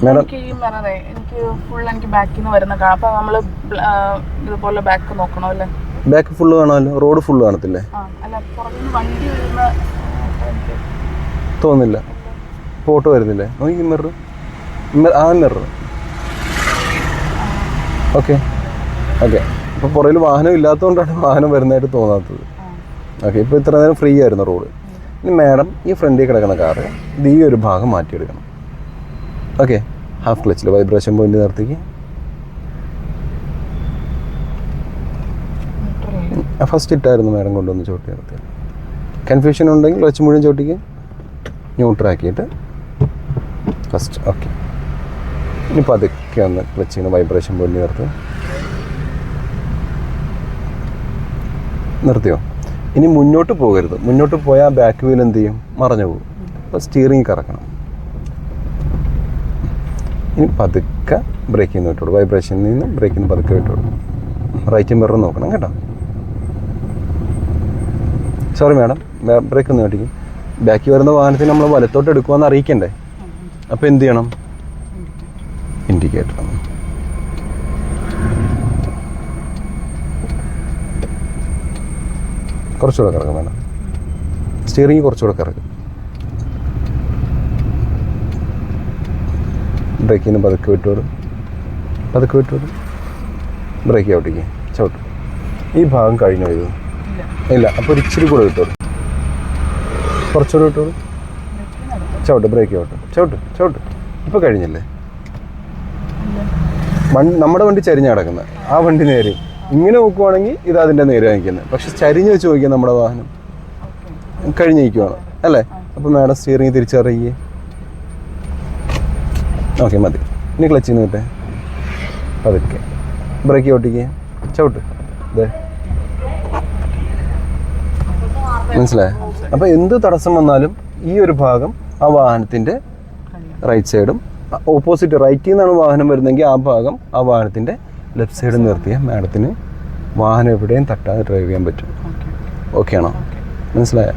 എനിക്ക് ഈ മിററേ എനിക്ക് ഫുൾ എനിക്ക് ബാക്കിൽ നിന്ന് വരുന്ന കാണാം. അപ്പോൾ നമ്മൾ ഇതുപോലെ ബാക്ക് നോക്കണം അല്ലേ? ബാക്ക് ഫുള്ള് കാണാമല്ലോ, റോഡ് ഫുള്ള് കാണത്തില്ലേ? അല്ല, പുറകിൽ വണ്ടി വരുന്ന തോന്നില്ല, ഫോട്ടോ വരുന്നില്ലേ? നോക്കി മിറർ, ആ മിറർ. Okay okay. അപ്പോൾ പുറകിൽ വാഹനം ഇല്ലാത്തതുകൊണ്ടാണ് വാഹനം വരുന്നതായിട്ട് തോന്നാത്തത്. ഓക്കെ, ഇപ്പോൾ ഇത്ര നേരം ഫ്രീ ആയിരുന്നു റോഡ്. ഇനി മാഡം ഈ ഫ്രണ്ടിൽ കിടക്കുന്ന കാറ് ഈ ഒരു ഭാഗം മാറ്റിയെടുക്കണം. ഓക്കെ, ഹാഫ് ക്ലച്ചിൽ വൈബ്രേഷൻ പോയിന്റ് നിർത്തിക്ക്. ഫസ്റ്റ് ഇട്ടായിരുന്നു മാഡം കൊണ്ടുവന്ന് ചോട്ടി നിർത്തി. കൺഫ്യൂഷൻ ഉണ്ടെങ്കിൽ ക്ലച്ച് മുഴുവൻ ചോട്ടിക്ക് ന്യൂട്രാക്കിയിട്ട് ഫസ്റ്റ്. ഓക്കെ, ഇനി പതുക്കെ ഒന്ന് ക്ലച്ചിന് വൈബ്രേഷൻ പോയിന്റ് നിർത്തി. നിർത്തിയോ? ഇനി മുന്നോട്ട് പോകരുത്. മുന്നോട്ട് പോയാൽ ബാക്ക് വീൽ എന്ത് ചെയ്യും? മറഞ്ഞു പോകും. അപ്പോൾ സ്റ്റിയറിംഗ് കറക്കണം. ഇനി പതുക്കെ ബ്രേക്കിൽ നിന്ന് വിട്ടോളൂ. വൈബ്രേഷനിൽ നിന്ന് ബ്രേക്കിൽ നിന്ന് പതുക്കെ വിട്ടോളൂ. റൈറ്റ് മിറർ നോക്കണം കേട്ടോ. സോറി മാഡം, ബ്രേക്ക് ഒന്ന് കാട്ടിക്കും. ബാക്കി വരുന്ന വാഹനത്തിന് നമ്മൾ വലത്തോട്ട് എടുക്കുവാന്ന് അറിയിക്കണ്ടേ? അപ്പോൾ എന്ത് ചെയ്യണം? ഇൻഡിക്കേറ്റർ. കുറച്ചുകൂടെ കറക്കും വേണം. സ്റ്റിയറിംഗ് കുറച്ചുകൂടെ കറക്കും. ബ്രേക്കിൽ നിന്ന് പതുക്കെ വിട്ടോടും. പതുക്കെ വിട്ടോടും. ബ്രേക്ക് ഔട്ടിക്ക് ചവിട്ടും. ഈ ഭാഗം കഴിഞ്ഞു ഇത് ഇല്ല. അപ്പോൾ ഒരു ഇച്ചിരി കൂടെ വിട്ടോടും. കുറച്ചുകൂടെ വിട്ടോടും. ചവിട്ട്, ബ്രേക്ക് ഔട്ട്. ചവിട്ട് ചവിട്ട്. ഇപ്പോൾ കഴിഞ്ഞില്ലേ? നമ്മുടെ വണ്ടി ചരിഞ്ഞ് കിടക്കുന്നത്, ആ വണ്ടി നേരെ. ഇങ്ങനെ നോക്കുവാണെങ്കിൽ ഇത് അതിൻ്റെ നേരെ നിൽക്കുന്നത്. പക്ഷെ ചരിഞ്ഞ് വെച്ച് നോക്കിയാൽ നമ്മുടെ വാഹനം കഴിഞ്ഞ് നിൽക്കുവാണ് അല്ലേ? അപ്പോൾ മാഡം സ്റ്റിയറിംഗ് തിരിച്ചറിയേ. ഓക്കെ, മതി. ഇനി ക്ലച്ചിൽ നിന്ന് വിട്ടേ. പതുക്കെ ബ്രേക്ക് ഔട്ടിക്ക് ചവിട്ട്. അതെ, മനസ്സിലായോ? അപ്പോൾ എന്ത് തടസ്സം വന്നാലും ഈ ഒരു ഭാഗം ആ വാഹനത്തിൻ്റെ റൈറ്റ് സൈഡും, ഓപ്പോസിറ്റ് റൈറ്റിൽ നിന്നാണ് വാഹനം വരുന്നതെങ്കിൽ ആ ഭാഗം ആ വാഹനത്തിൻ്റെ ലെഫ്റ്റ് സൈഡിൽ നിർത്തിയാൽ മാഡത്തിന് വാഹനം എവിടെയും തട്ടാതെ ഡ്രൈവ് ചെയ്യാൻ പറ്റും. ഓക്കെ ആണോ? മനസ്സിലായോ?